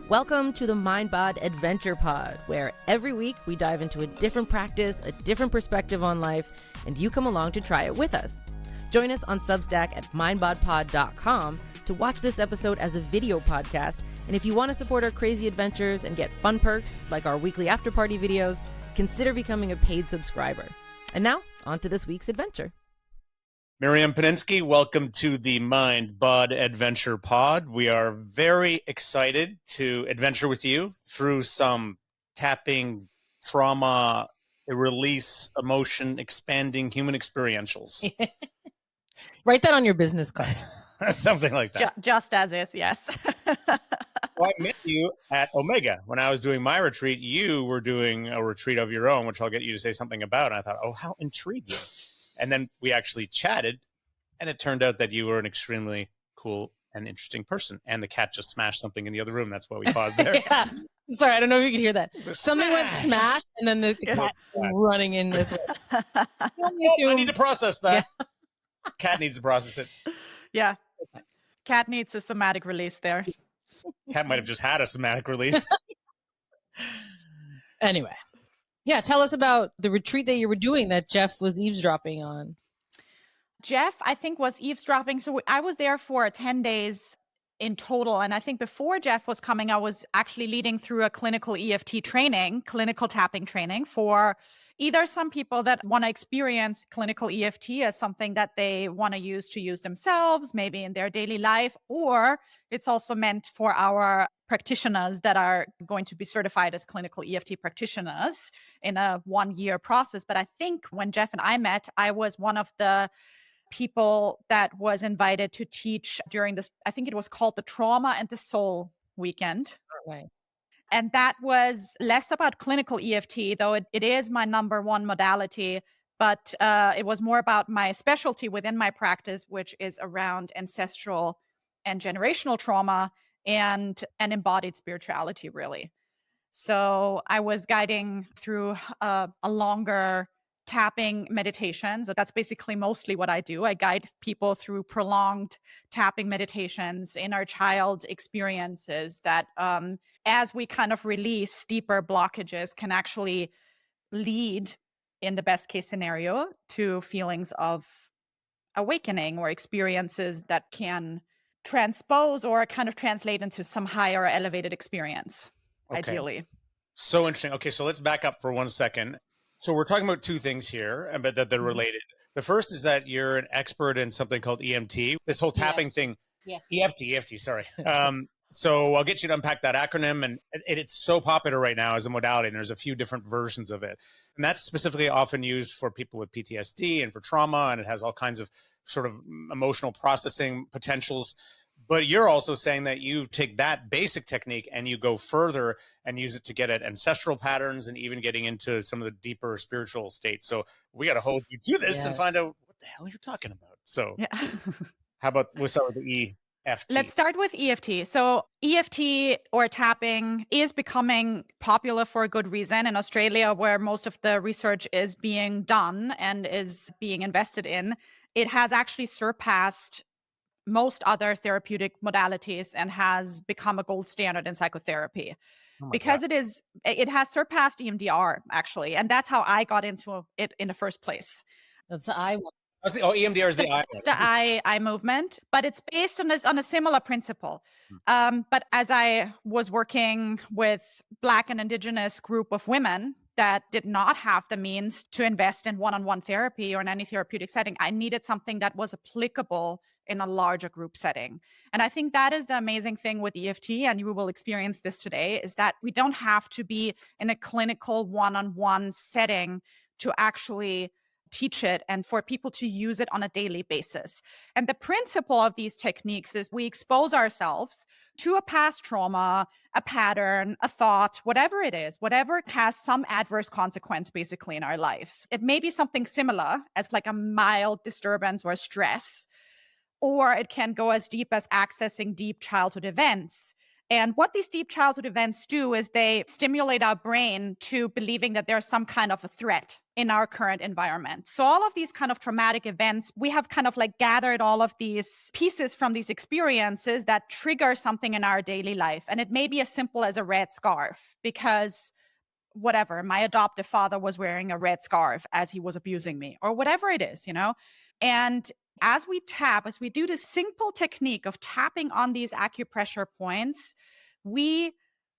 Welcome to the MindBod Adventure Pod, where every week we dive into a different practice, a different perspective on life, and you come along to try it with us. Join us on Substack at mindbodpod.com to watch this episode as a video podcast. And if you want to support our crazy adventures and get fun perks like our weekly after party videos, consider becoming a paid subscriber. And now, on to this week's adventure. Mirjam, Paninski, welcome to the MindBod Adventure Pod. We are very excited to adventure with you through some tapping, trauma, release, emotion, expanding human experientials. Write that on your business card. Something like that. Just as is, yes. Well, I met you at Omega. When I was doing my retreat, you were doing a retreat of your own, which I'll get you to say something about. And I thought, oh, how intriguing. And then we actually chatted, and it turned out that you were an extremely cool and interesting person. And the cat just smashed something in the other room. That's why we paused there. Yeah. Sorry, I don't know if you could hear that. Something went smashed, and then the cat running in this way. I need to process that. Yeah. Cat needs to process it. Yeah. Cat needs a somatic release there. Cat might have just had a somatic release. Anyway. Yeah, tell us about the retreat that you were doing that Jeff was eavesdropping on. Jeff, I think, was eavesdropping. So I was there for 10 days in total. And I think before Jeff was coming, I was actually leading through a clinical EFT training, clinical tapping training for either some people that want to experience clinical EFT as something that they want to use themselves, maybe in their daily life, or it's also meant for our practitioners that are going to be certified as clinical EFT practitioners in a 1-year process. But I think when Jeff and I met, I was one of the people that was invited to teach during this, I think it was called the Trauma and the Soul Weekend. Right. And that was less about clinical EFT, though it is my number one modality, but it was more about my specialty within my practice, which is around ancestral and generational trauma and embodied spirituality, really. So I was guiding through a longer tapping meditation. So that's basically mostly what I do. I guide people through prolonged tapping meditations, inner child experiences that as we kind of release deeper blockages can actually lead, in the best case scenario, to feelings of awakening or experiences that can transpose or kind of translate into some higher elevated experience, ideally. So interesting. Okay, so let's back up for 1 second. So we're talking about two things here, but that they're related. The first is that you're an expert in something called EMT, this whole tapping thing. Yeah. EFT, sorry. So I'll get you to unpack that acronym, and it's so popular right now as a modality, and there's a few different versions of it. And that's specifically often used for people with PTSD and for trauma, and it has all kinds of sort of emotional processing potentials. But you're also saying that you take that basic technique and you go further and use it to get at ancestral patterns and even getting into some of the deeper spiritual states. So we got to hold you to this and find out what the hell you're talking about. So how about we'll start with the EFT? Let's start with EFT. So EFT or tapping is becoming popular for a good reason in Australia, where most of the research is being done and is being invested in. It has actually surpassed most other therapeutic modalities and has become a gold standard in psychotherapy because God. it has surpassed EMDR actually. And that's how I got into it in the first place. That's the I one. EMDR is the I. It's the I movement, but it's based on a similar principle. But as I was working with Black and Indigenous group of women that did not have the means to invest in one-on-one therapy or in any therapeutic setting, I needed something that was applicable in a larger group setting. And I think that is the amazing thing with EFT, and you will experience this today, is that we don't have to be in a clinical one-on-one setting to actually teach it and for people to use it on a daily basis. And the principle of these techniques is we expose ourselves to a past trauma, a pattern, a thought, whatever it is, whatever has some adverse consequence basically in our lives. It may be something similar as like a mild disturbance or stress, or it can go as deep as accessing deep childhood events. And what these deep childhood events do is they stimulate our brain to believing that there's some kind of a threat in our current environment. So all of these kind of traumatic events, we have kind of like gathered all of these pieces from these experiences that trigger something in our daily life. And it may be as simple as a red scarf because whatever, my adoptive father was wearing a red scarf as he was abusing me or whatever it is, And as we tap, as we do this simple technique of tapping on these acupressure points, we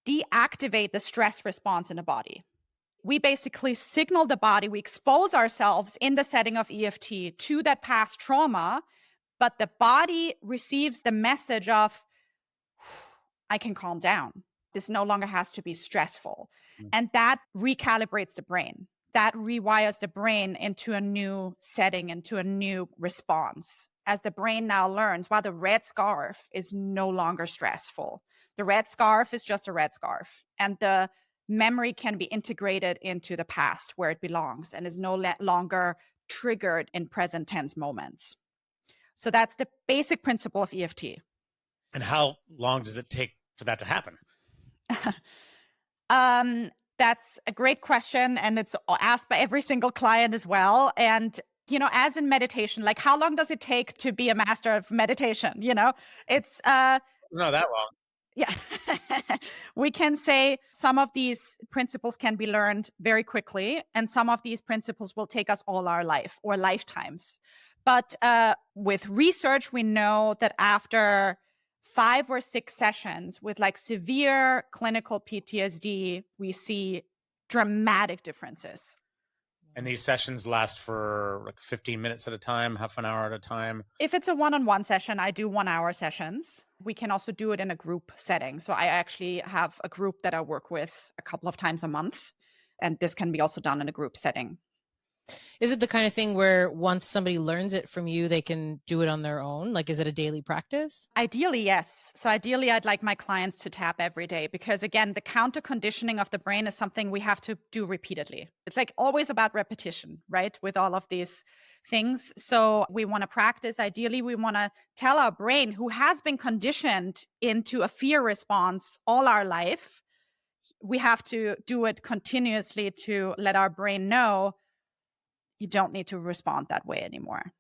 deactivate the stress response in the body. We basically signal the body, we expose ourselves in the setting of EFT to that past trauma, but the body receives the message of, I can calm down. This no longer has to be stressful. And that recalibrates the brain. That rewires the brain into a new setting, into a new response. As the brain now learns, wow, the red scarf is no longer stressful. The red scarf is just a red scarf. And the memory can be integrated into the past where it belongs and is no longer triggered in present tense moments. So that's the basic principle of EFT. And how long does it take for that to happen? That's a great question. And it's asked by every single client as well. And, as in meditation, like how long does it take to be a master of meditation? It's not that long. Yeah. We can say some of these principles can be learned very quickly, and some of these principles will take us all our life or lifetimes. But with research, we know that after 5 or 6 sessions with like severe clinical PTSD, we see dramatic differences. And these sessions last for like 15 minutes at a time, half an hour at a time? If it's a one-on-one session, I do 1-hour sessions. We can also do it in a group setting. So I actually have a group that I work with a couple of times a month. And this can be also done in a group setting. Is it the kind of thing where once somebody learns it from you, they can do it on their own? Like, is it a daily practice? Ideally, yes. So ideally, I'd like my clients to tap every day because, again, the counter conditioning of the brain is something we have to do repeatedly. It's like always about repetition, right? With all of these things. So we want to practice. Ideally, we want to tell our brain, who has been conditioned into a fear response all our life, we have to do it continuously to let our brain know you don't need to respond that way anymore.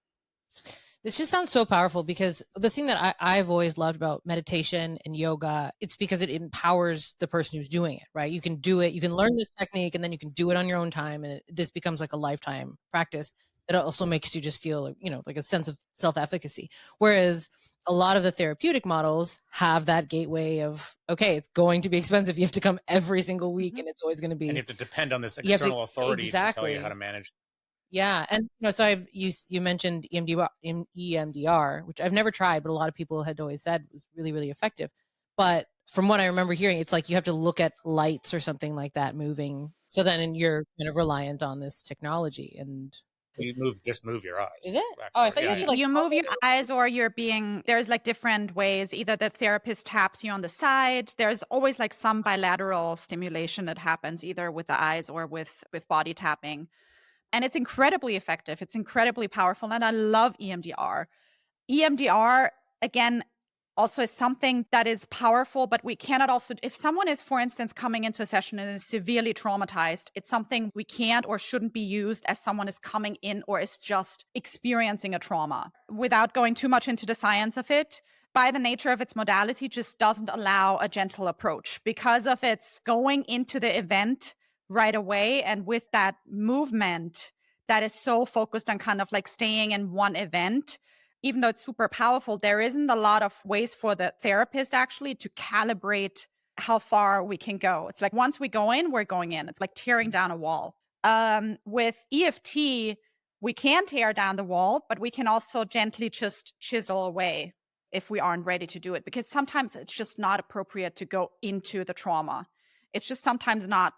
This just sounds so powerful because the thing that I've always loved about meditation and yoga, it's because it empowers the person who's doing it, right? You can do it, you can learn the technique, and then you can do it on your own time. And this becomes like a lifetime practice that also makes you just feel, like a sense of self-efficacy. Whereas a lot of the therapeutic models have that gateway of, okay, it's going to be expensive. You have to come every single week and it's always going to be. And you have to depend on this external authority exactly. to tell you how to manage. Yeah. And so you mentioned EMDR, which I've never tried, but a lot of people had always said was really, really effective. But from what I remember hearing, it's like you have to look at lights or something like that moving. So then you're kind of reliant on this technology. And you just move your eyes. Is it? Oh, I thought you move your eyes, or there's like different ways. Either the therapist taps you on the side. There's always like some bilateral stimulation that happens either with the eyes or with body tapping. And it's incredibly effective. It's incredibly powerful. And I love EMDR. EMDR, again, also is something that is powerful, but we cannot also, if someone is, for instance, coming into a session and is severely traumatized, it's something we can't or shouldn't be used as someone is coming in or is just experiencing a trauma. Without going too much into the science of it, by the nature of its modality, just doesn't allow a gentle approach because of its going into the event right away. And with that movement that is so focused on kind of like staying in one event, even though it's super powerful, there isn't a lot of ways for the therapist actually to calibrate how far we can go. It's like once we go in, we're going in. It's like tearing down a wall. With EFT, we can tear down the wall, but we can also gently just chisel away if we aren't ready to do it, because sometimes it's just not appropriate to go into the trauma. It's just sometimes not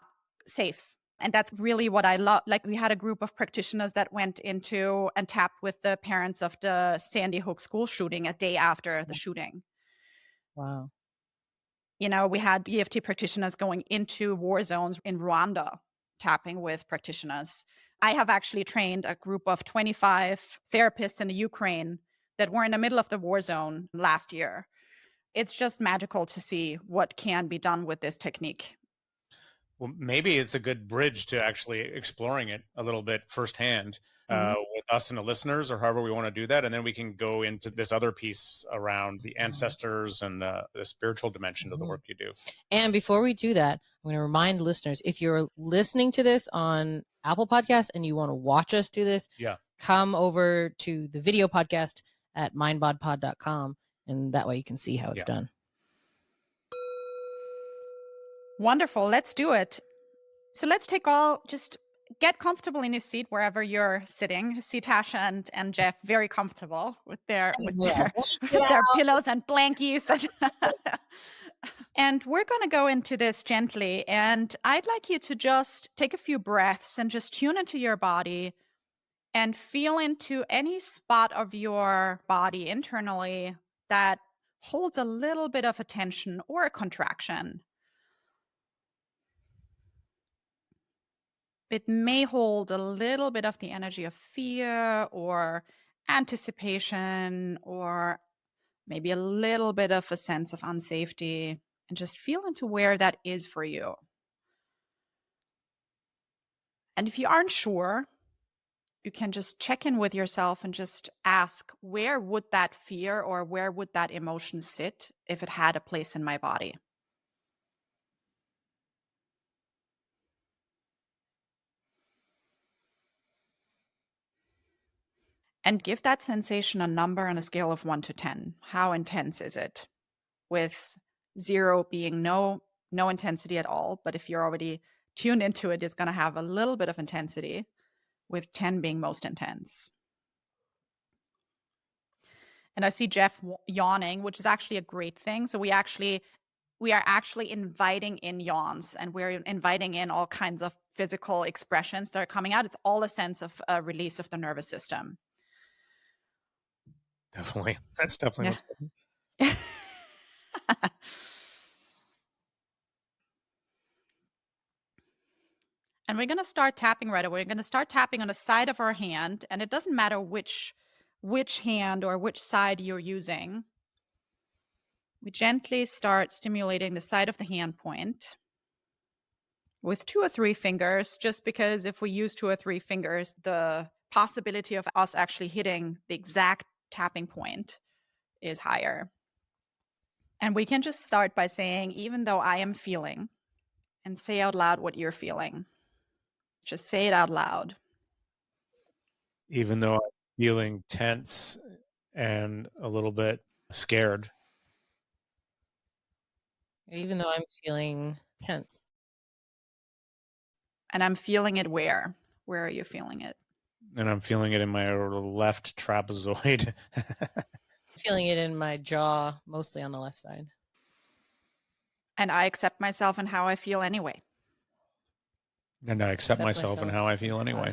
safe. And that's really what I love. Like we had a group of practitioners that went into and tapped with the parents of the Sandy Hook school shooting a day after the shooting. Wow. We had EFT practitioners going into war zones in Rwanda, tapping with practitioners. I have actually trained a group of 25 therapists in the Ukraine that were in the middle of the war zone last year. it's just magical to see what can be done with this technique. Well, maybe it's a good bridge to actually exploring it a little bit firsthand with us and the listeners, or however we want to do that. And then we can go into this other piece around the ancestors and the spiritual dimension of the work you do. And before we do that, I'm going to remind listeners, if you're listening to this on Apple Podcasts and you want to watch us do this, come over to the video podcast at mindbodpod.com, and that way you can see how it's done. Wonderful. Let's do it. So let's just get comfortable in your seat wherever you're sitting. See Tasha and Jeff very comfortable with their pillows and blankies. And we're going to go into this gently. And I'd like you to just take a few breaths and just tune into your body and feel into any spot of your body internally that holds a little bit of a tension or a contraction. It may hold a little bit of the energy of fear or anticipation, or maybe a little bit of a sense of unsafety, and just feel into where that is for you. And if you aren't sure, you can just check in with yourself and just ask, where would that fear or where would that emotion sit if it had a place in my body? And give that sensation a number on a scale of 1 to 10. How intense is it? With 0 being no intensity at all. But if you're already tuned into it, it's going to have a little bit of intensity, with 10 being most intense. And I see Jeff yawning, which is actually a great thing. So we are actually inviting in yawns, and we're inviting in all kinds of physical expressions that are coming out. It's all a sense of a release of the nervous system. Definitely. That's definitely what's happening. And we're going to start tapping right away. We're going to start tapping on the side of our hand, and it doesn't matter which hand or which side you're using. We gently start stimulating the side of the hand point with 2 or 3 fingers, just because if we use 2 or 3 fingers, the possibility of us actually hitting the exact tapping point is higher. And we can just start by saying, even though I am feeling, and say out loud what you're feeling. Just say it out loud. Even though I'm feeling tense and a little bit scared. Even though I'm feeling tense. And I'm feeling it where? Where are you feeling it? And I'm feeling it in my left trapezoid. Feeling it in my jaw, mostly on the left side. And I accept myself and how I feel anyway. And I accept myself and how I feel anyway.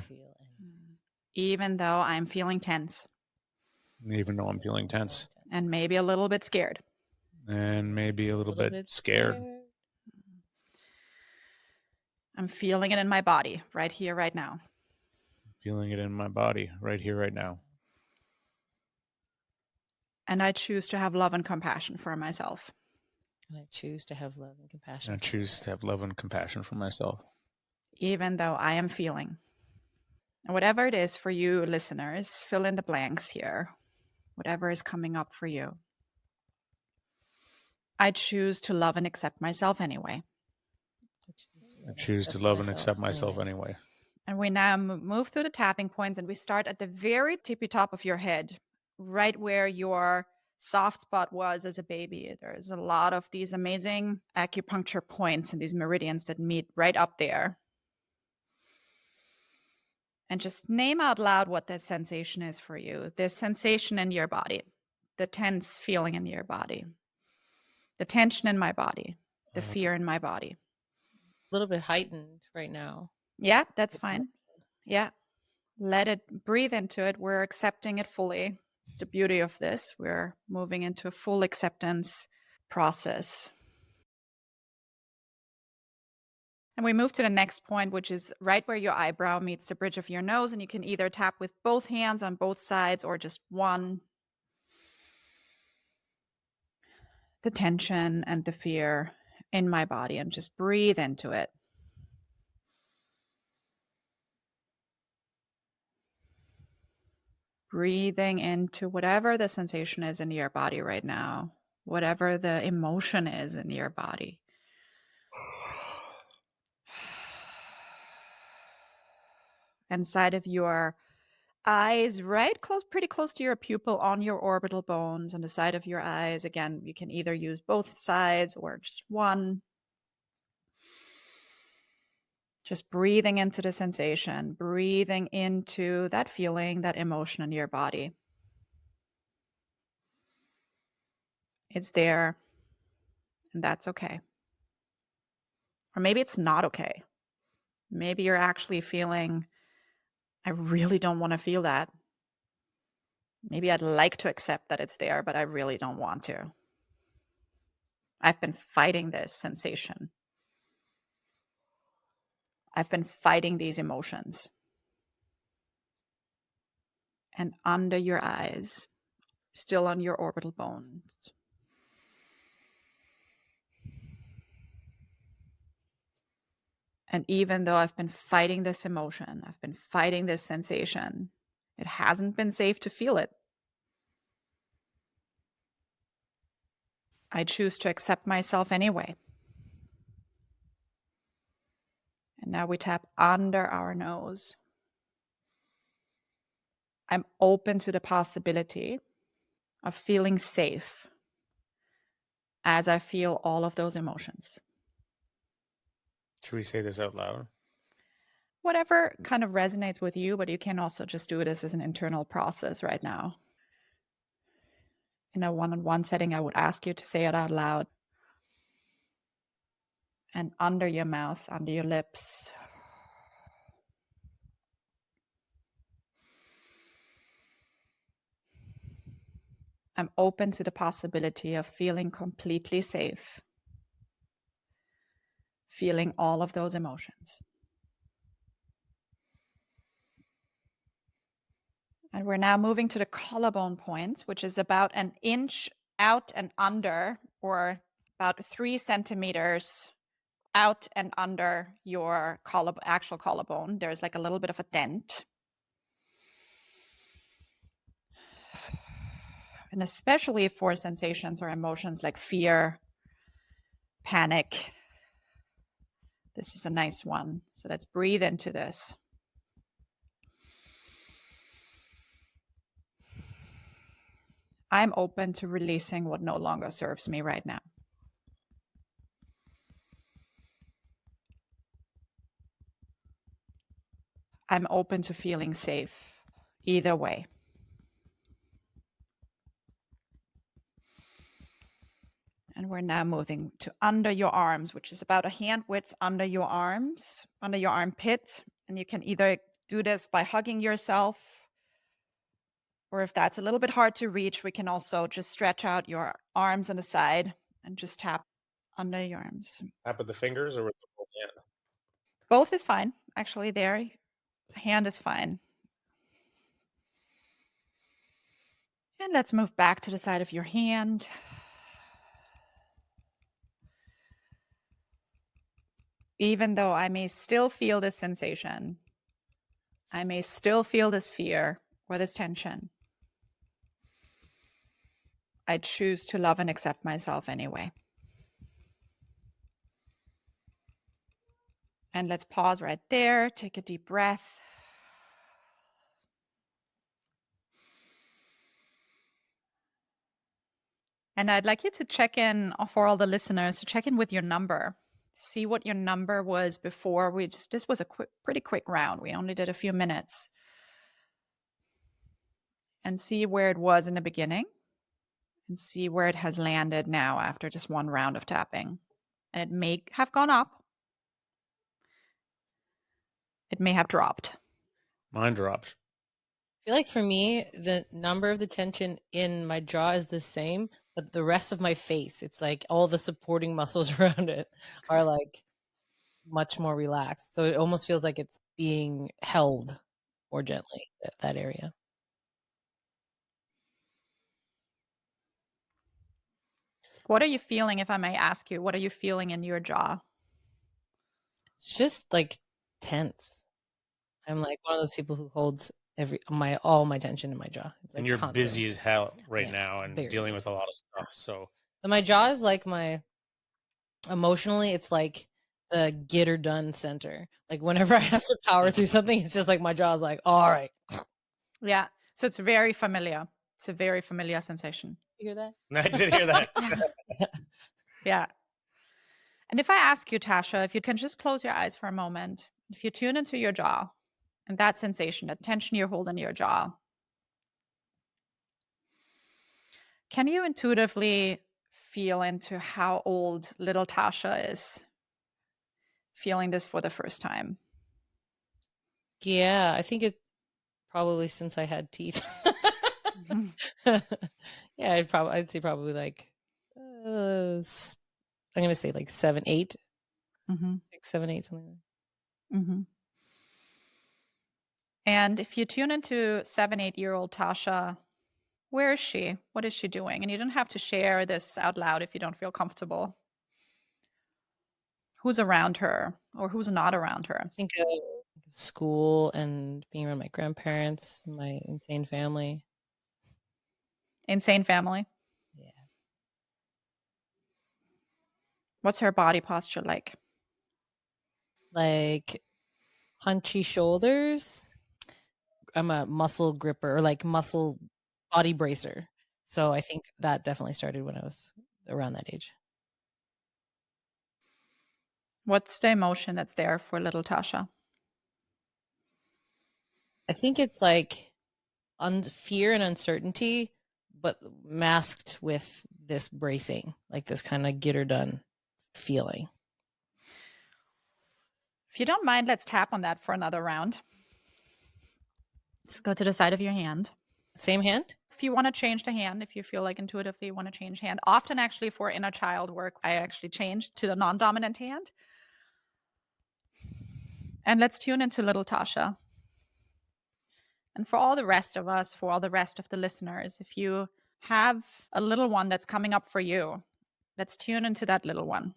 Even though I'm feeling tense. Even though I'm feeling tense. And maybe a little bit scared. And maybe a little bit scared. I'm feeling it in my body right here, right now. Feeling it in my body right here, right now. And I choose to have love and compassion for myself. And I choose to have love and compassion. And I choose to have love and compassion for myself. Even though I am feeling. And whatever it is for you listeners, fill in the blanks here. Whatever is coming up for you. I choose to love and accept myself anyway. I choose to love and accept myself anyway. And we now move through the tapping points, and we start at the very tippy top of your head, right where your soft spot was as a baby. There's a lot of these amazing acupuncture points and these meridians that meet right up there. And just name out loud what that sensation is for you. This sensation in your body, the tense feeling in your body, the tension in my body, the fear in my body. A little bit heightened right now. Yeah, that's fine. Yeah. Let it breathe into it. We're accepting it fully. It's the beauty of this. We're moving into a full acceptance process. And we move to the next point, which is right where your eyebrow meets the bridge of your nose. And you can either tap with both hands on both sides or just one. the tension and the fear in my body and just breathe into it. Breathing into whatever the sensation is in your body right now, whatever the emotion is in your body. Inside of your eyes, right close, pretty close to your pupil, on your orbital bones, on the side of your eyes. Again, you can either use both sides or just one. Just breathing into the sensation, breathing into that feeling, that emotion in your body. It's there, and that's okay. Or maybe it's not okay. Maybe you're actually feeling, I really don't want to feel that. Maybe I'd like to accept that it's there, but I really don't want to. I've been fighting this sensation. I've been fighting these emotions. And under your eyes, still on your orbital bones, and even though I've been fighting this emotion, I've been fighting this sensation, it hasn't been safe to feel it. I choose to accept myself anyway. And now we tap under our nose. I'm open to the possibility of feeling safe as I feel all of those emotions. Should we say this out loud? Whatever kind of resonates with you, but you can also just do it as an internal process right now. In a one-on-one setting, I would ask you to say it out loud. And under your mouth, under your lips. I'm open to the possibility of feeling completely safe, feeling all of those emotions. And we're now moving to the collarbone points, which is about an inch out and under, or about 3 centimeters out and under your actual collarbone. There's like a little bit of a dent. And especially for sensations or emotions like fear, panic, this is a nice one. So let's breathe into this. I'm open to releasing what no longer serves me right now. I'm open to feeling safe either way. And we're now moving to under your arms, which is about a hand width under your arms, under your armpit. And you can either do this by hugging yourself, or if that's a little bit hard to reach, we can also just stretch out your arms on the side and just tap under your arms. Tap with the fingers or with the whole hand? Both is fine. Actually, there, hand is fine. And let's move back to the side of your hand. Even though I may still feel this sensation, I may still feel this fear or this tension, I choose to love and accept myself anyway. And let's pause right there. Take a deep breath. And I'd like you to check in, for all the listeners, to check in with your number. See what your number was before. This was a pretty quick round. We only did a few minutes. And see where it was in the beginning. And see where it has landed now after just one round of tapping. And it may have gone up. It may have dropped. Mine dropped. I feel like for me, the number of the tension in my jaw is the same, but the rest of my face, it's like all the supporting muscles around it are like much more relaxed. So it almost feels like it's being held more gently, that area. What are you feeling, if I may ask you? What are you feeling in your jaw? It's just like tense. I'm like one of those people who holds all my tension in my jaw. It's like And you're constant. busy as hell right Yeah, now and very dealing busy. with a lot of stuff. So And my jaw is like emotionally, it's like the get her done center. Like whenever I have to power through something, it's just like my jaw is like, all right. Yeah. So it's very familiar. It's a very familiar sensation. You hear that? I did hear that. Yeah. And if I ask you, Tasha, if you can just close your eyes for a moment, if you tune into your jaw and that sensation, that tension you hold in your jaw, can you intuitively feel into how old little Tasha is feeling this for the first time? Yeah, I think it's probably since I had teeth. Yeah, I'd say probably like I'm gonna say like 7, 8, 6, 7, 8, something like that. Mm-hmm. And if you tune into 7, 8-year-old Tasha, where is she? What is she doing? And you don't have to share this out loud if you don't feel comfortable. Who's around her or who's not around her? I think of school and being around my grandparents, my insane family. Insane family. Yeah. What's her body posture like? Like hunchy shoulders. I'm a muscle gripper or like muscle body bracer. So I think that definitely started when I was around that age. What's the emotion that's there for little Tasha? I think it's like fear and uncertainty, but masked with this bracing, like this kind of get her done feeling. If you don't mind, let's tap on that for another round. Let's go to the side of your hand. Same hand? If you want to change the hand, if you feel like intuitively you want to change hand, often actually for inner child work, I actually changed to the non-dominant hand. And let's tune into little Tasha. And for all the rest of us, for all the rest of the listeners, if you have a little one that's coming up for you, let's tune into that little one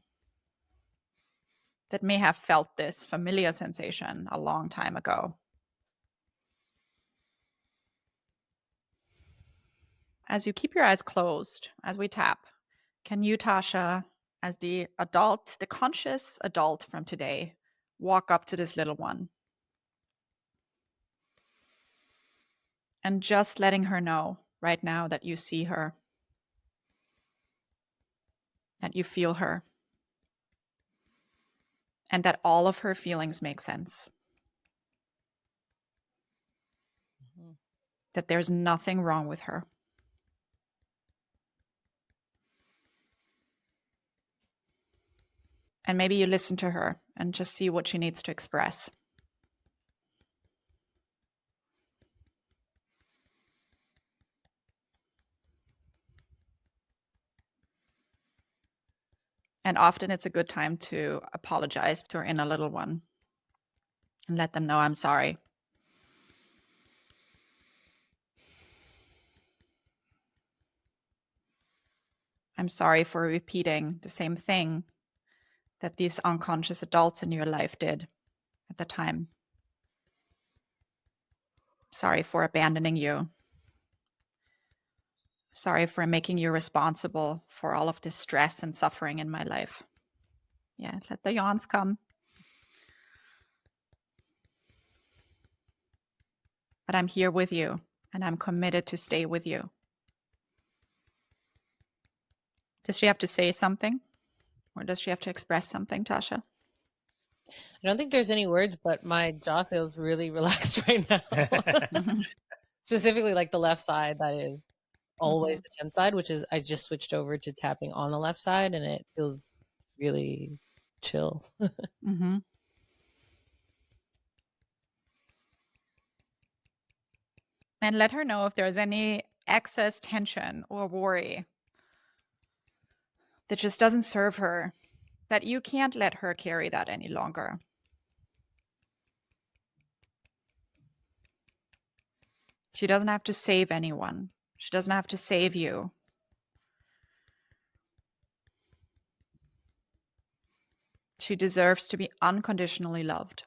that may have felt this familiar sensation a long time ago. As you keep your eyes closed, as we tap, can you, Tasha, as the adult, the conscious adult from today, walk up to this little one and just letting her know right now that you see her, that you feel her, and that all of her feelings make sense. That there's nothing wrong with her. And maybe you listen to her and just see what she needs to express. And often it's a good time to apologize to her inner little one and let them know, I'm sorry. I'm sorry for repeating the same thing that these unconscious adults in your life did at the time. Sorry for abandoning you. Sorry for making you responsible for all of this stress and suffering in my life. Yeah, let the yawns come. But I'm here with you, and I'm committed to stay with you. Does she have to say something? Or does she have to express something, Tasha? I don't think there's any words, but my jaw feels really relaxed right now. Specifically like the left side, that is always the tense side, which is I just switched over to tapping on the left side and it feels really chill. Mm-hmm. And let her know if there's any excess tension or worry that just doesn't serve her, that you can't let her carry that any longer. She doesn't have to save anyone. She doesn't have to save you. She deserves to be unconditionally loved.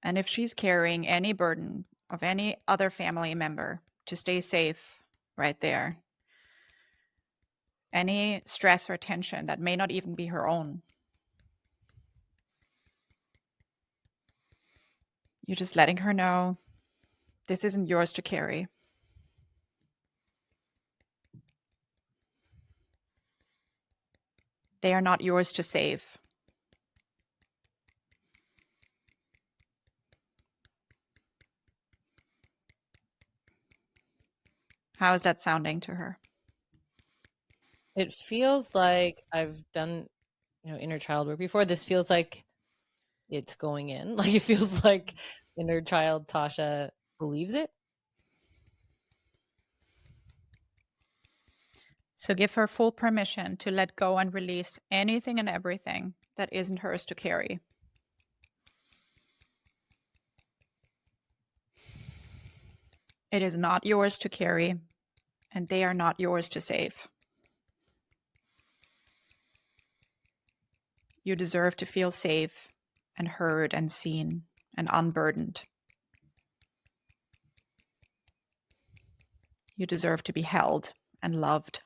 And if she's carrying any burden of any other family member, to stay safe right there. Any stress or tension that may not even be her own. You're just letting her know this isn't yours to carry. They are not yours to save. How is that sounding to her? It feels like I've done, inner child work before. This feels like it's going in. Like it feels like inner child Tasha believes it. So give her full permission to let go and release anything and everything that isn't hers to carry. It is not yours to carry, and they are not yours to save. You deserve to feel safe and heard and seen and unburdened. You deserve to be held and loved.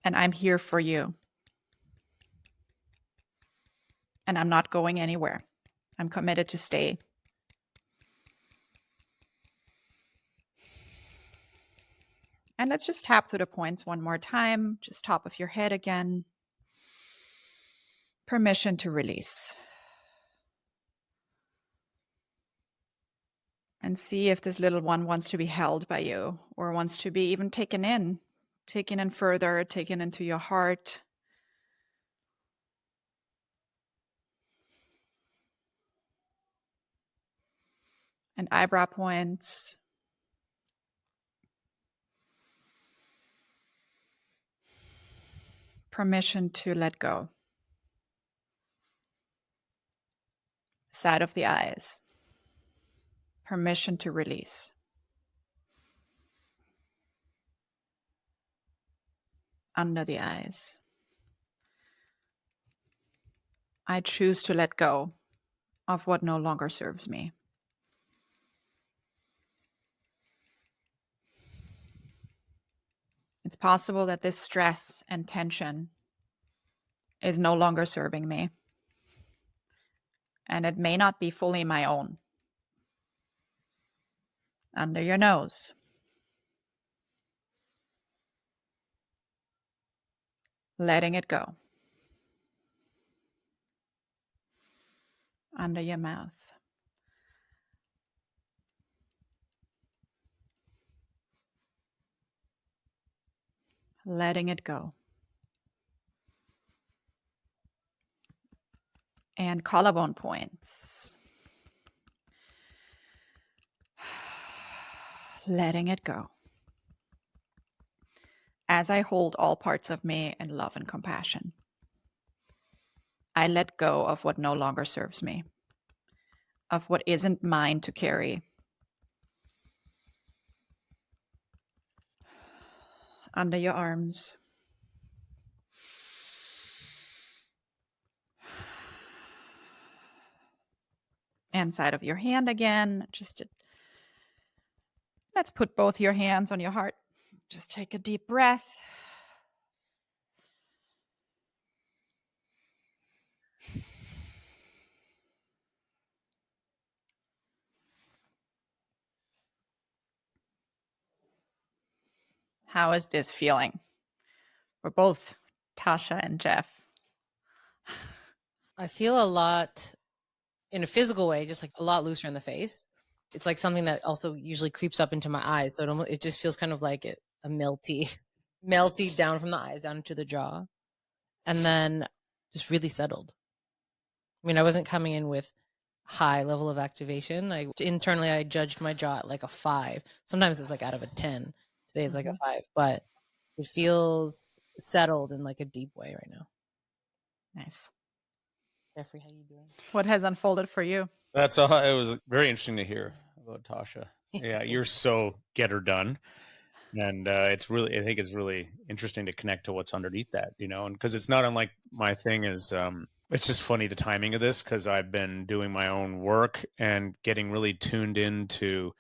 And I'm here for you. And I'm not going anywhere. I'm committed to stay. And let's just tap through the points one more time. Just top of your head again. Permission to release. And see if this little one wants to be held by you or wants to be even taken in further, taken into your heart. And eyebrow points. Permission to let go. Side of the eyes. Permission to release. Under the eyes. I choose to let go of what no longer serves me. It's possible that this stress and tension is no longer serving me. And it may not be fully my own. Under your nose. Letting it go. Under your mouth. Letting it go. And collarbone points. Letting it go. As I hold all parts of me in love and compassion. I let go of what no longer serves me, of what isn't mine to carry. Under your arms. And side of your hand again. Let's put both your hands on your heart. Just take a deep breath. How is this feeling? We're both Tasha and Jeff. I feel a lot in a physical way, just like a lot looser in the face. It's like something that also usually creeps up into my eyes. So it just feels kind of like a melty down from the eyes down into the jaw. And then just really settled. I mean, I wasn't coming in with high level of activation. Internally, I judged my jaw at like a 5. Sometimes it's like out of a 10. Today it's like a 5, but it feels settled in like a deep way right now. Nice. Jeffrey, how you doing? What has unfolded for you? That's all. It was very interesting to hear about Tasha. Yeah, you're so get her done. And I think it's really interesting to connect to what's underneath that, and because it's not unlike my thing is, it's just funny the timing of this because I've been doing my own work and getting really tuned into,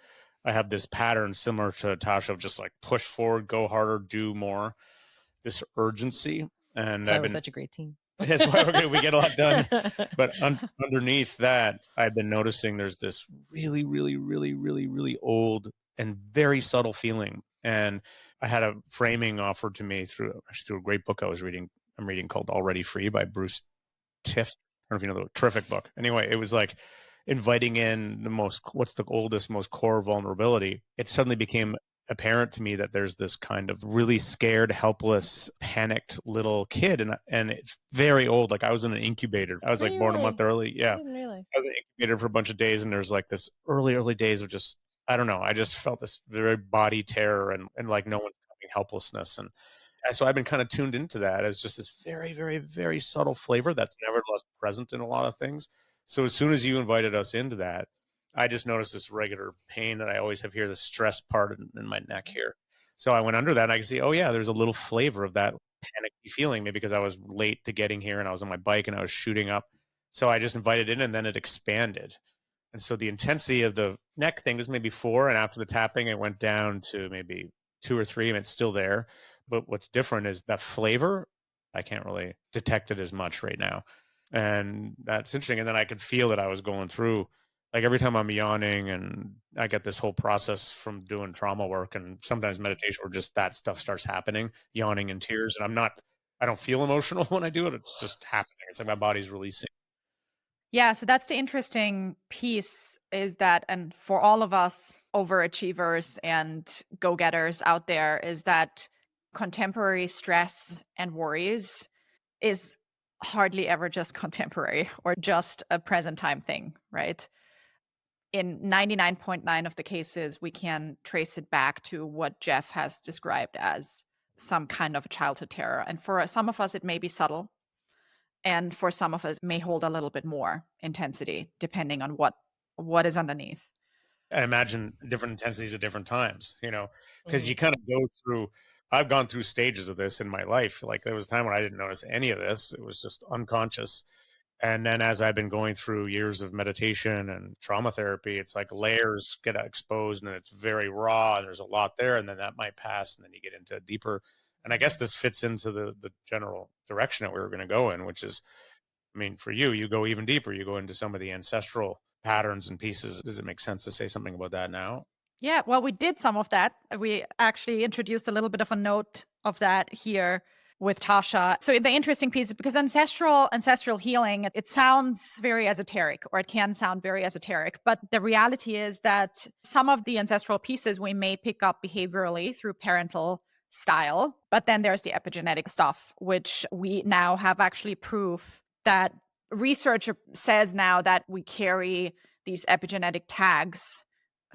I have this pattern similar to Tasha of just like push forward, go harder, do more, this urgency. And So we're such a great team. That's why we get a lot done. But underneath that, I've been noticing there's this really, really, really, really, really old and very subtle feeling. And I had a framing offered to me through a great book I'm reading called Already Free by Bruce Tift. I don't know if you know the terrific book. Anyway, it was like inviting in what's the oldest, most core vulnerability. It suddenly became apparent to me that there's this kind of really scared, helpless, panicked little kid. And it's very old. Like I was in an incubator. I was like born a month early. Yeah. I didn't realize. I was in an incubator for a bunch of days. And there's like this early days of just, I don't know. I just felt this very body terror and like no one's coming helplessness. And so I've been kind of tuned into that as just this very, very, very subtle flavor that's nevertheless present in a lot of things. So as soon as you invited us into that, I just noticed this regular pain that I always have here, the stress part in my neck here. So I went under that and I could see, oh yeah, there's a little flavor of that panicky feeling, maybe because I was late to getting here and I was on my bike and I was shooting up. So I just invited in and then it expanded. And so the intensity of the neck thing was maybe 4. And after the tapping, it went down to maybe 2 or 3 and it's still there. But what's different is that flavor, I can't really detect it as much right now. And that's interesting. And then I could feel that I was going through, like every time I'm yawning, and I get this whole process from doing trauma work and sometimes meditation where just that stuff starts happening, yawning and tears. And I don't feel emotional when I do it. It's just happening. It's like my body's releasing. Yeah, so that's the interesting piece is that, and for all of us overachievers and go-getters out there, is that contemporary stress and worries is hardly ever just contemporary or just a present time thing, right? In 99.9 of the cases, we can trace it back to what Jeff has described as some kind of childhood terror. And for some of us, it may be subtle. And for some of us, may hold a little bit more intensity, depending on what is underneath. I imagine different intensities at different times, because you kind of go through, I've gone through stages of this in my life. Like there was a time when I didn't notice any of this. It was just unconscious. And then as I've been going through years of meditation and trauma therapy, it's like layers get exposed and it's very raw and there's a lot there. And then that might pass and then you get into a deeper. And I guess this fits into the general direction that we were going to go in, which is, I mean, for you go even deeper. You go into some of the ancestral patterns and pieces. Does it make sense to say something about that now? Yeah, well, we did some of that. We actually introduced a little bit of a note of that here with Tasha. So the interesting piece is because ancestral healing, it sounds very esoteric, or it can sound very esoteric, but the reality is that some of the ancestral pieces we may pick up behaviorally through parental style, but then there's the epigenetic stuff, which we now have actually proof that research says now that we carry these epigenetic tags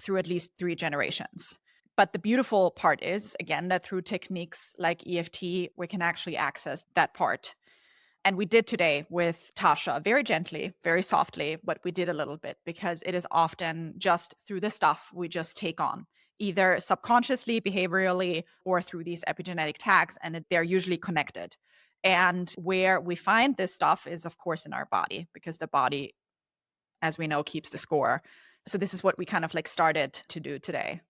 through at least 3 generations. But the beautiful part is, again, that through techniques like EFT, we can actually access that part. And we did today with Tasha, very gently, very softly, but we did a little bit because it is often just through the stuff we just take on, either subconsciously, behaviorally, or through these epigenetic tags, and they're usually connected. And where we find this stuff is, of course, in our body, because the body, as we know, keeps the score. So this is what we kind of like started to do today.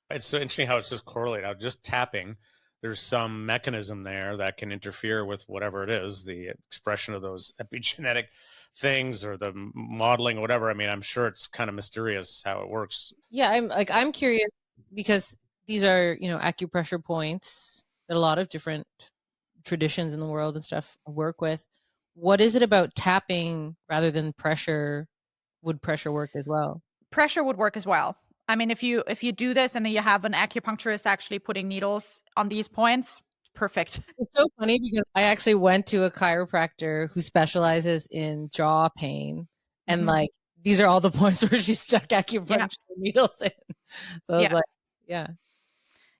It's so interesting how it's just correlated. How just tapping, there's some mechanism there that can interfere with whatever it is, the expression of those epigenetic things or the modeling or whatever. I mean, I'm sure it's kind of mysterious how it works. Yeah, I'm curious because these are, acupressure points that a lot of different traditions in the world and stuff work with. What is it about tapping rather than pressure? Would pressure work as well? Pressure would work as well. I mean, if you do this and you have an acupuncturist actually putting needles on these points, perfect. It's so funny because I actually went to a chiropractor who specializes in jaw pain, and like these are all the points where she stuck acupuncture needles in. So I was like,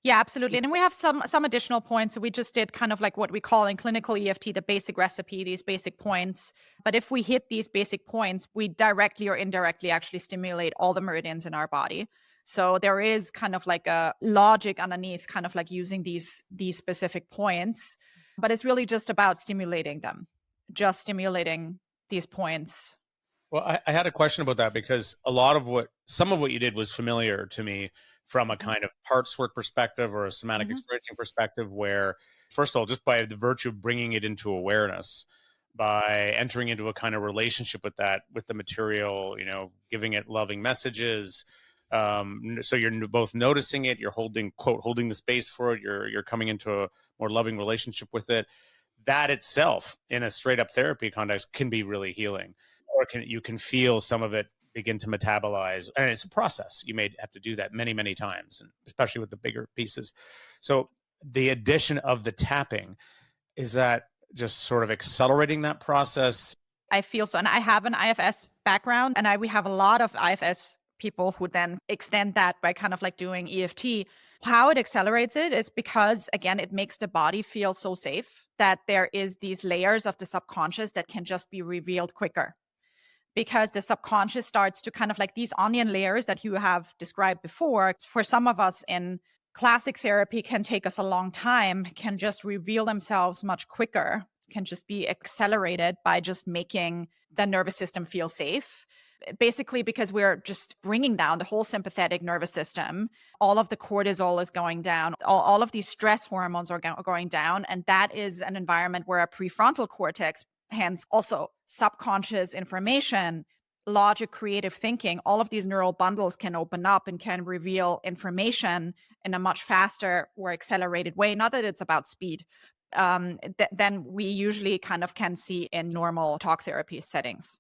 yeah, absolutely. And then we have some additional points. So we just did kind of like what we call in clinical EFT, the basic recipe, these basic points. But if we hit these basic points, we directly or indirectly actually stimulate all the meridians in our body. So there is kind of like a logic underneath, kind of like using these specific points, but it's really just about stimulating them, just stimulating these points. Well, I had a question about that because some of what you did was familiar to me from a kind of parts work perspective or a somatic experiencing perspective, where, first of all, just by the virtue of bringing it into awareness, by entering into a kind of relationship with the material, giving it loving messages. So you're both noticing it, you're holding the space for it, you're coming into a more loving relationship with it. That itself, in a straight up therapy context, can be really healing. Or you can feel some of it begin to metabolize, and it's a process. You may have to do that many, many times, and especially with the bigger pieces. So the addition of the tapping, is that just sort of accelerating that process? I feel so. And I have an IFS background, and we have a lot of IFS people who then extend that by kind of like doing EFT. How it accelerates it is because, again, it makes the body feel so safe that there is these layers of the subconscious that can just be revealed quicker. Because the subconscious starts to kind of like these onion layers that you have described before, for some of us in classic therapy can take us a long time, can just reveal themselves much quicker, can just be accelerated by just making the nervous system feel safe. Basically, because we're just bringing down the whole sympathetic nervous system. All of the cortisol is going down. All of these stress hormones are going down. And that is an environment where our prefrontal cortex, hence also subconscious information, logic, creative thinking, all of these neural bundles can open up and can reveal information in a much faster or accelerated way. Not that it's about speed, than we usually kind of can see in normal talk therapy settings.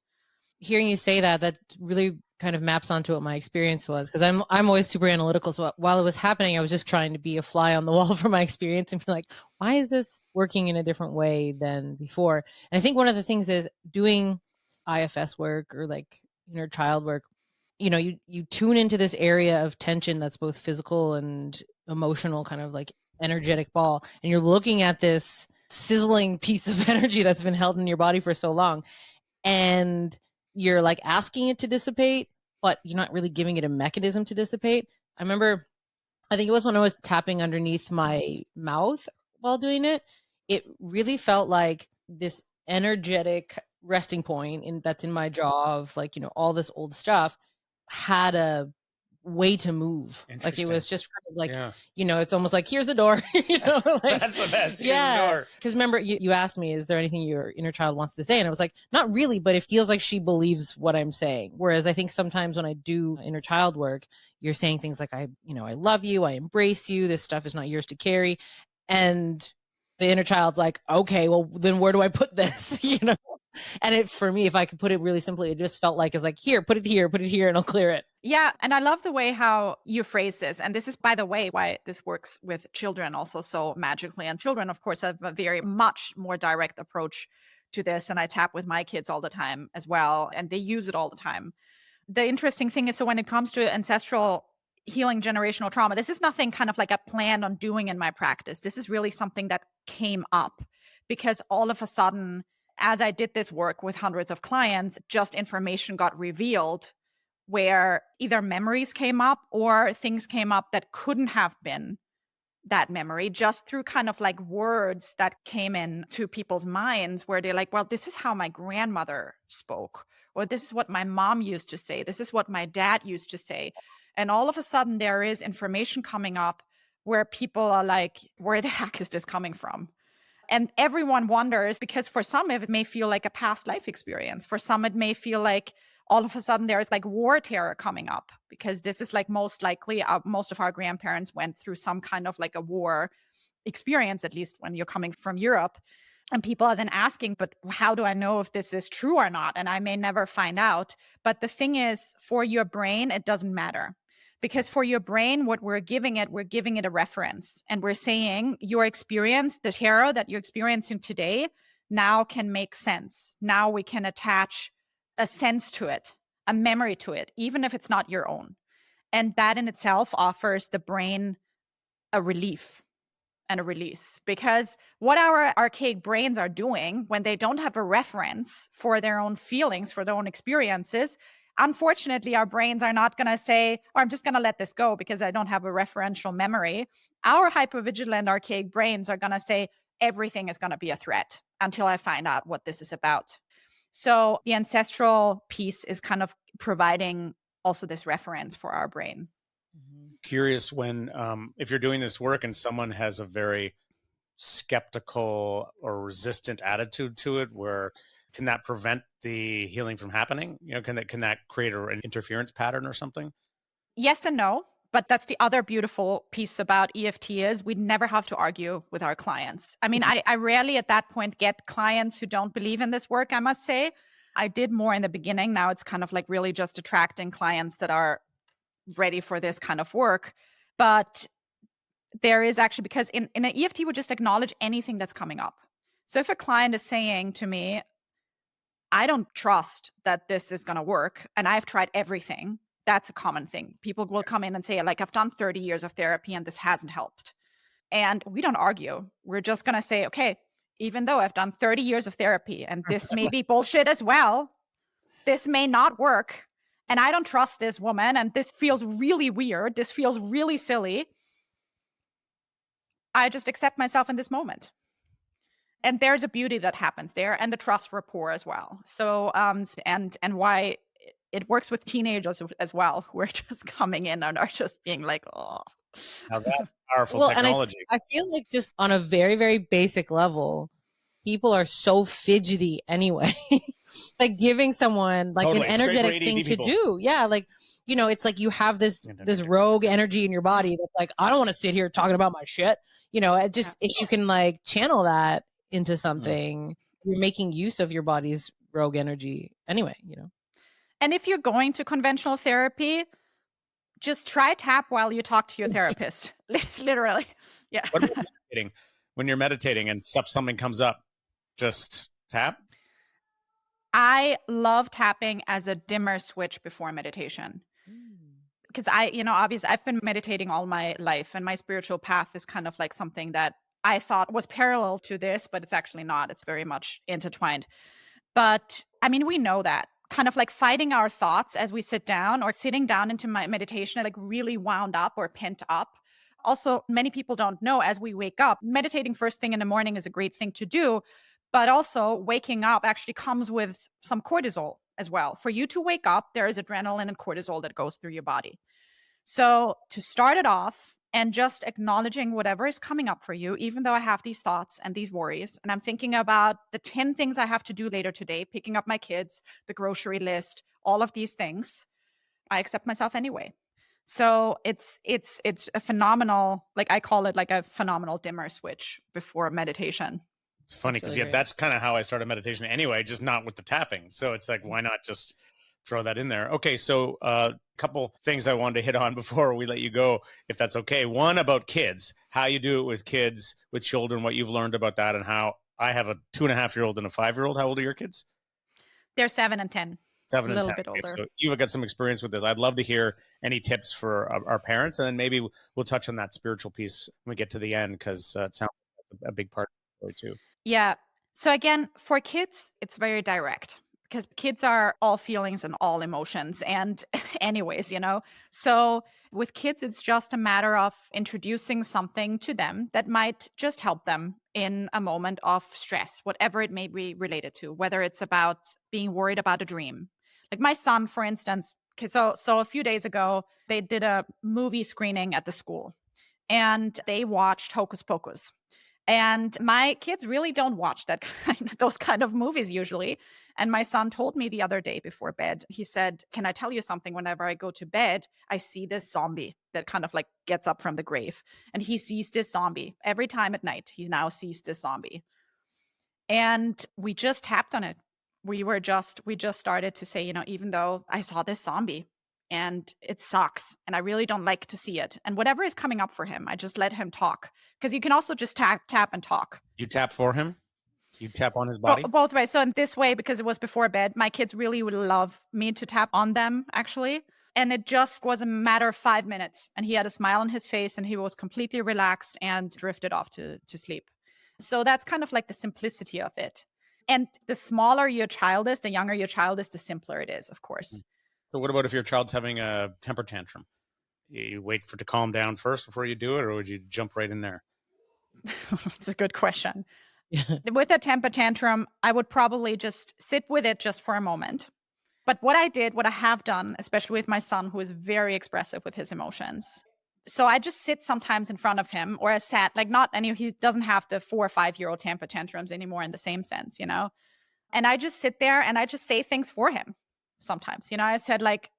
Hearing you say that really kind of maps onto what my experience was, because I'm always super analytical. So while it was happening, I was just trying to be a fly on the wall for my experience and be like, why is this working in a different way than before? And I think one of the things is doing IFS work or like inner child work. You tune into this area of tension that's both physical and emotional, kind of like energetic ball, and you're looking at this sizzling piece of energy that's been held in your body for so long, and you're like asking it to dissipate, but you're not really giving it a mechanism to dissipate. I think it was when I was tapping underneath my mouth while doing it, it really felt like this energetic resting point that's in my jaw of like, all this old stuff had a way to move. Like it was just kind of like, it's almost like, here's the door. Like, that's the best. Yeah. Because remember, you asked me, is there anything your inner child wants to say? And I was like, not really, but it feels like she believes what I'm saying. Whereas I think sometimes when I do inner child work, you're saying things like, I love you, I embrace you, this stuff is not yours to carry. And the inner child's like, okay, well, then where do I put this? And for me, if I could put it really simply, it just felt like, it's like, here, put it here, and I'll clear it. Yeah. And I love the way how you phrase this. And this is, by the way, why this works with children also so magically. And children, of course, have a very much more direct approach to this. And I tap with my kids all the time as well. And they use it all the time. The interesting thing is, so when it comes to ancestral healing generational trauma, this is nothing kind of like I planned on doing in my practice. This is really something that came up because all of a sudden, as I did this work with hundreds of clients, just information got revealed where either memories came up or things came up that couldn't have been that memory, just through kind of like words that came in to people's minds where they're like, well, this is how my grandmother spoke, or this is what my mom used to say. This is what my dad used to say. And all of a sudden there is information coming up where people are like, where the heck is this coming from? And everyone wonders, because for some, it may feel like a past life experience. For some, it may feel like all of a sudden there's like war terror coming up, because this is like most likely most of our grandparents went through some kind of like a war experience, at least when you're coming from Europe. And people are then asking, but how do I know if this is true or not? And I may never find out. But the thing is, for your brain, it doesn't matter. Because for your brain, what we're giving it a reference. And we're saying your experience, the terror that you're experiencing today, now can make sense. Now we can attach a sense to it, a memory to it, even if it's not your own. And that in itself offers the brain a relief and a release. Because what our archaic brains are doing when they don't have a reference for their own feelings, for their own experiences, unfortunately, our brains are not going to say, or I'm just going to let this go because I don't have a referential memory. Our hypervigilant archaic brains are going to say everything is going to be a threat until I find out what this is about. So the ancestral piece is kind of providing also this reference for our brain. Curious when, if you're doing this work and someone has a very skeptical or resistant attitude to it, where can that prevent the healing from happening? You know, can that create an interference pattern or something? Yes and no. But that's the other beautiful piece about EFT is we never have to argue with our clients. I mean, I rarely at that point get clients who don't believe in this work, I must say. I did more in the beginning. Now it's kind of like really just attracting clients that are ready for this kind of work. But there is actually, because in an EFT, we just acknowledge anything that's coming up. So if a client is saying to me, I don't trust that this is going to work, and I've tried everything, that's a common thing. People will come in and say, like, I've done 30 years of therapy and this hasn't helped. And we don't argue. We're just going to say, okay, even though I've done 30 years of therapy and this may be bullshit as well, this may not work. And I don't trust this woman. And this feels really weird. This feels really silly. I just accept myself in this moment. And there's a beauty that happens there and the trust rapport as well. So, and why it works with teenagers as well, who are just coming in and are just being like, oh. Now that's powerful technology. And I feel like just on a very, very basic level, people are so fidgety anyway. Like giving someone like an energetic thing to do. Yeah. Like, you know, it's like you have this rogue energy in your body that's like, I don't want to sit here talking about my shit. You know, it just, if you can like channel that into something, you're making use of your body's rogue energy anyway, you know. And if you're going to conventional therapy, just try tap while you talk to your therapist. Literally. Yeah. What about meditating? When you're meditating and something comes up, just tap? I love tapping as a dimmer switch before meditation. Because obviously I've been meditating all my life, and my spiritual path is kind of like something that I thought was parallel to this, but it's actually not. It's very much intertwined. But I mean, we know that. Kind of like fighting our thoughts as we sit down or sitting down into my meditation, like really wound up or pent up. Also, many people don't know as we wake up, meditating first thing in the morning is a great thing to do, but also waking up actually comes with some cortisol as well. For you to wake up, there is adrenaline and cortisol that goes through your body. So to start it off and just acknowledging whatever is coming up for you, even though I have these thoughts and these worries, and I'm thinking about the 10 things I have to do later today, picking up my kids, the grocery list, all of these things, I accept myself anyway. So it's a phenomenal, like I call it like a phenomenal dimmer switch before meditation. It's funny because that's kind of how I started meditation anyway, just not with the tapping. So it's like, why not just throw that in there? Okay, so a couple things I wanted to hit on before we let you go, if that's okay. One, about kids, how you do it with kids, with children, what you've learned about that, and how I have a 2.5-year-old and a 5-year-old. How old are your kids? They're 7 and 10. 7 and 10. A little bit older. So you've got some experience with this. I'd love to hear any tips for our parents, and then maybe we'll touch on that spiritual piece when we get to the end, because it sounds like a big part of the story too. Yeah. So again, for kids, it's very direct, because kids are all feelings and all emotions. And anyways, so with kids, it's just a matter of introducing something to them that might just help them in a moment of stress, whatever it may be related to, whether it's about being worried about a dream. Like my son, for instance, so a few days ago, they did a movie screening at the school and they watched Hocus Pocus. And my kids really don't watch those kind of movies usually. And my son told me the other day before bed, he said, can I tell you something? Whenever I go to bed, I see this zombie that kind of like gets up from the grave. And he sees this zombie every time at night. He now sees this zombie. And we just tapped on it. We just started to say, even though I saw this zombie, and it sucks, and I really don't like to see it. And whatever is coming up for him, I just let him talk. Because you can also just tap and talk. You tap for him? You tap on his body? Both ways. So in this way, because it was before bed, my kids really would love me to tap on them, actually. And it just was a matter of 5 minutes. And he had a smile on his face, and he was completely relaxed and drifted off to sleep. So that's kind of like the simplicity of it. And the smaller your child is, the younger your child is, the simpler it is, of course. So what about if your child's having a temper tantrum? You wait for it to calm down first before you do it, or would you jump right in there? It's a good question. With a temper tantrum, I would probably just sit with it just for a moment. But what I have done, especially with my son, who is very expressive with his emotions. So I just sit sometimes in front of him, or I sat, like, not any, he doesn't have the 4 or 5-year-old temper tantrums anymore in the same sense, you know? And I just sit there and I just say things for him sometimes. You know, I said, like,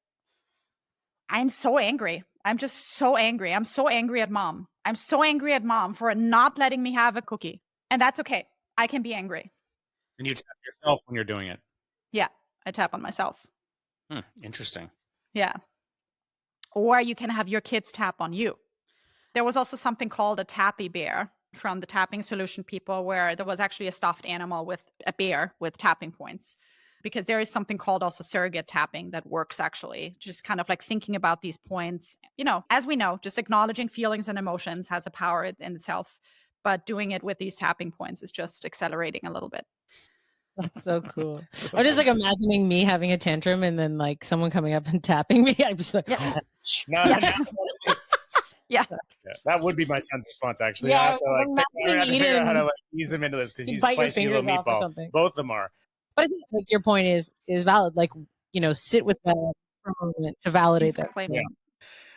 I'm so angry. I'm just so angry. I'm so angry at mom. I'm so angry at mom for not letting me have a cookie. And that's okay. I can be angry. And you tap yourself when you're doing it. Yeah, I tap on myself. Interesting. Yeah. Or you can have your kids tap on you. There was also something called a tappy bear from the tapping solution people, where there was actually a stuffed animal with a bear with tapping points. Because there is something called also surrogate tapping that works, actually. Just kind of like thinking about these points. You know, as we know, just acknowledging feelings and emotions has a power in itself. But doing it with these tapping points is just accelerating a little bit. That's so cool. I'm just like imagining me having a tantrum and then like someone coming up and tapping me. I'm just like, Yeah. That would be my son's response, actually. Yeah, I have to figure out how to ease him into this, because he's bite your spicy little fingers off or meatball. something. Both of them are. But I think like your point is valid. Like, you know, sit with that for a moment to validate Exactly. that. Yeah.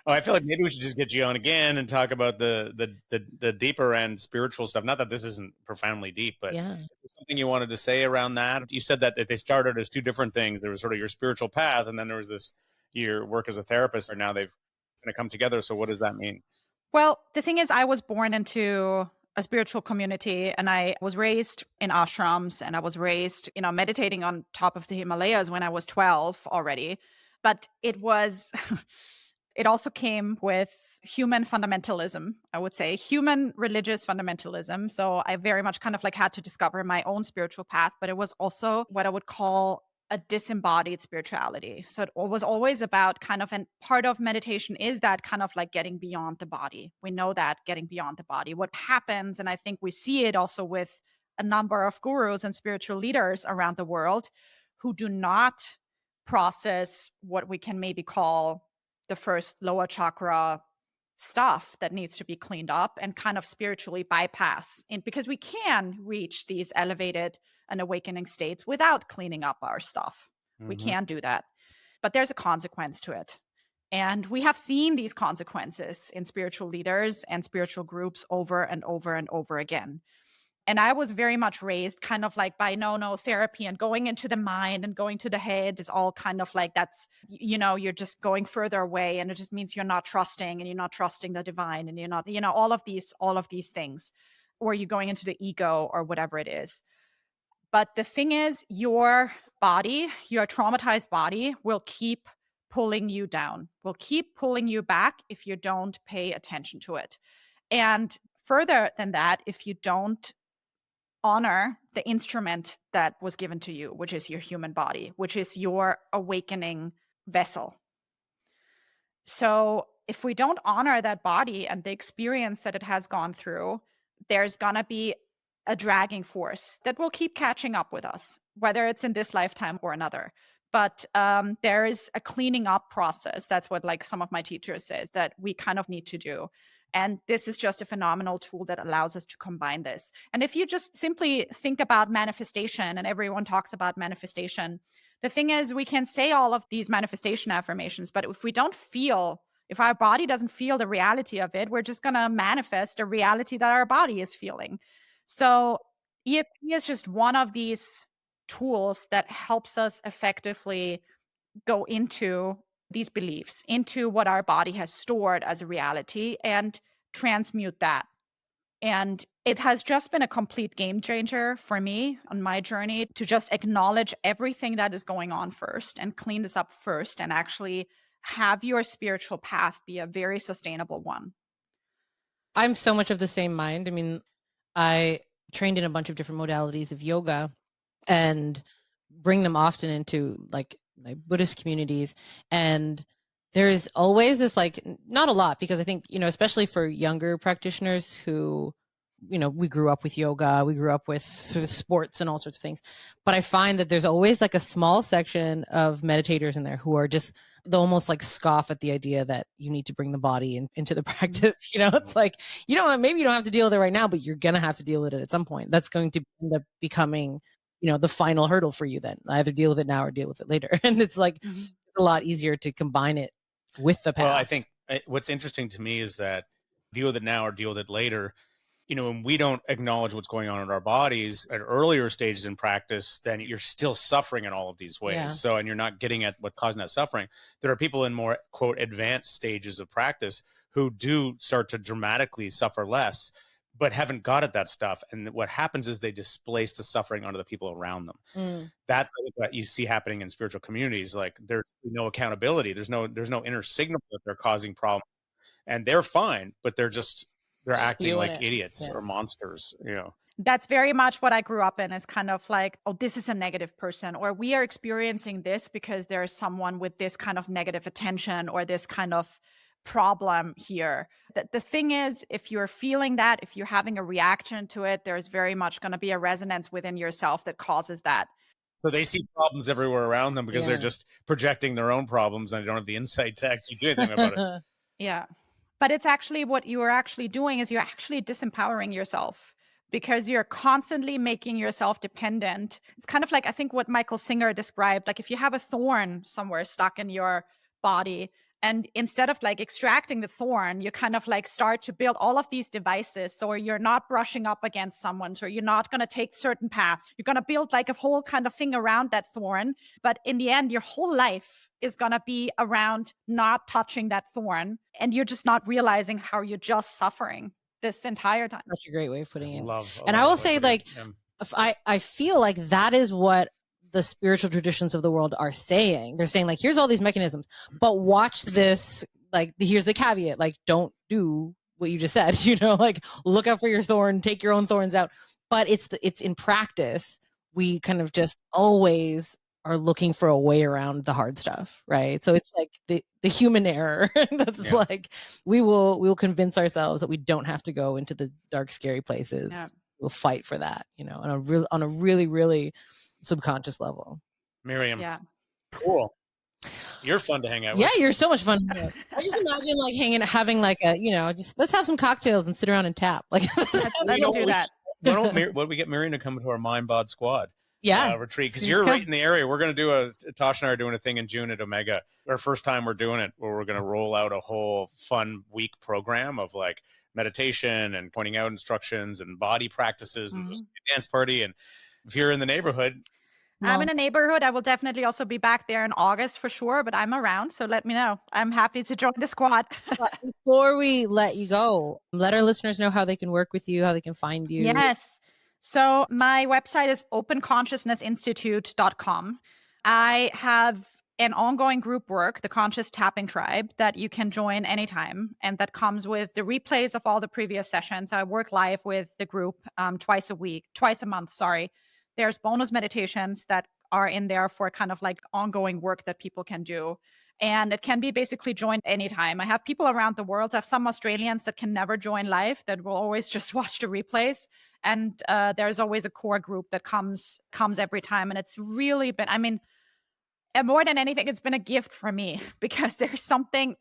Oh, I feel like maybe we should just get you on again and talk about the deeper end spiritual stuff. Not that this isn't profoundly deep, but is there something you wanted to say around that? You said that they started as 2 different things. There was sort of your spiritual path, and then there was this your work as a therapist, and now they've kind of come together. So what does that mean? Well, the thing is, I was born into a spiritual community, and I was raised in ashrams, and I was raised, you know, meditating on top of the Himalayas when I was 12 already. But it was, it also came with human fundamentalism, I would say, human religious fundamentalism. So I very much kind of like had to discover my own spiritual path, but it was also what I would call a disembodied spirituality. So it was always about kind of, and part of meditation is that kind of like getting beyond the body. We know that getting beyond the body. What happens, and I think we see it also with a number of gurus and spiritual leaders around the world who do not process what we can maybe call the first lower chakra stuff that needs to be cleaned up, and kind of spiritually bypass it, because we can reach these elevated and awakening states without cleaning up our stuff. We can do that. But there's a consequence to it. And we have seen these consequences in spiritual leaders and spiritual groups over and over and over again. And I was very much raised kind of like by no therapy, and going into the mind and going to the head is all kind of like, that's, you know, you're just going further away, and it just means you're not trusting, and you're not trusting the divine, and you're not, you know, all of these things, or you're going into the ego or whatever it is. But the thing is, your body, your traumatized body will keep pulling you down, will keep pulling you back if you don't pay attention to it. And further than that, if you don't honor the instrument that was given to you, which is your human body, which is your awakening vessel. So if we don't honor that body and the experience that it has gone through, there's going to be a dragging force that will keep catching up with us, whether it's in this lifetime or another. But there is a cleaning up process. That's what like some of my teachers says that we kind of need to do. And this is just a phenomenal tool that allows us to combine this. And if you just simply think about manifestation, and everyone talks about manifestation, the thing is, we can say all of these manifestation affirmations, but if we don't feel, if our body doesn't feel the reality of it, we're just going to manifest a reality that our body is feeling. So EFT is just one of these tools that helps us effectively go into these beliefs, into what our body has stored as a reality, and transmute that. And it has just been a complete game changer for me on my journey to just acknowledge everything that is going on first, and clean this up first, and actually have your spiritual path be a very sustainable one. I'm so much of the same mind. I mean, I trained in a bunch of different modalities of yoga and bring them often into like my Buddhist communities. And there's always this, like, not a lot, because I think, you know, especially for younger practitioners who we grew up with yoga, we grew up with sports and all sorts of things. But I find that there's always like a small section of meditators in there who are just, they almost like scoff at the idea that you need to bring the body into the practice. It's like, maybe you don't have to deal with it right now, but you're going to have to deal with it at some point. That's going to end up becoming, the final hurdle for you then. Either deal with it now or deal with it later. And it's like it's a lot easier to combine it with the path. Well, I think what's interesting to me is that deal with it now or deal with it later. When we don't acknowledge what's going on in our bodies at earlier stages in practice, then you're still suffering in all of these ways. Yeah. And you're not getting at what's causing that suffering. There are people in more, quote, advanced stages of practice who do start to dramatically suffer less, but haven't got at that stuff. And what happens is they displace the suffering onto the people around them. That's what you see happening in spiritual communities. Like there's no accountability. There's no inner signal that they're causing problems, and they're fine, but they're acting like idiots or monsters, That's very much what I grew up in, is kind of like, oh, this is a negative person, or we are experiencing this because there is someone with this kind of negative attention or this kind of problem here. The thing is, if you're feeling that, if you're having a reaction to it, there's very much going to be a resonance within yourself that causes that. So they see problems everywhere around them because they're just projecting their own problems and they don't have the insight to actually do anything about it. Yeah. But it's actually what you are actually doing is you're actually disempowering yourself because you're constantly making yourself dependent. It's kind of like, I think what Michael Singer described, like if you have a thorn somewhere stuck in your body, and instead of like extracting the thorn, you kind of like start to build all of these devices. So you're not brushing up against someone. So you're not going to take certain paths. You're going to build like a whole kind of thing around that thorn. But in the end, your whole life is going to be around not touching that thorn. And you're just not realizing how you're just suffering this entire time. That's a great way of putting it. And I will say, like, I feel like that is what the spiritual traditions of the world are saying. They're saying, like, here's all these mechanisms, but watch this, like, here's the caveat, like, don't do what you just said, like, look out for your thorn, take your own thorns out. But it's in practice, we kind of just always are looking for a way around the hard stuff, right? So it's like the human error. That's like, we will convince ourselves that we don't have to go into the dark, scary places. Yeah. We'll fight for that, on a really, really subconscious level. Mirjam. Yeah. Cool. You're fun to hang out with. Yeah, you're so much fun. I just imagine like having like a, just let's have some cocktails and sit around and tap. Like let's do that. Why don't we get Mirjam to come to our Mind Bod Squad retreat? Because you're right in the area. We're going to do Tosh and I are doing a thing in June at Omega. Our first time we're doing it, where we're going to roll out a whole fun week program of like meditation and pointing out instructions and body practices and just a dance party. And if you're in the neighborhood, I'm in a neighborhood. I will definitely also be back there in August for sure, but I'm around. So let me know. I'm happy to join the squad. Before we let you go, let our listeners know how they can work with you, how they can find you. Yes. So my website is openconsciousnessinstitute.com. I have an ongoing group work, the Conscious Tapping Tribe, that you can join anytime. And that comes with the replays of all the previous sessions. I work live with the group twice a month. There's bonus meditations that are in there for kind of like ongoing work that people can do. And it can be basically joined anytime. I have people around the world. I have some Australians that can never join live, that will always just watch the replays. And there's always a core group that comes every time. And it's really been, and more than anything, it's been a gift for me because there's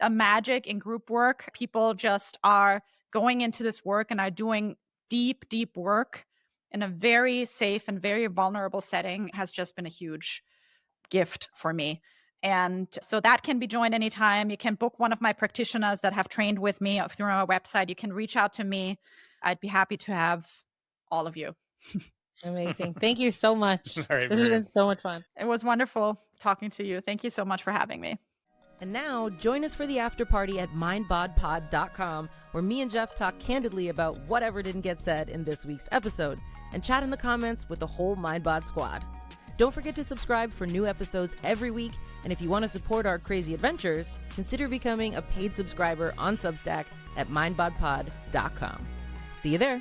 a magic in group work. People just are going into this work and are doing deep, deep work in a very safe and very vulnerable setting. Has just been a huge gift for me. And so that can be joined anytime. You can book one of my practitioners that have trained with me through our website. You can reach out to me. I'd be happy to have all of you. Amazing. Thank you so much. Right, this has been so much fun. It was wonderful talking to you. Thank you so much for having me. And now join us for the after party at mindbodpod.com, where me and Jeff talk candidly about whatever didn't get said in this week's episode and chat in the comments with the whole MindBod squad. Don't forget to subscribe for new episodes every week. And if you want to support our crazy adventures, consider becoming a paid subscriber on Substack at mindbodpod.com. See you there.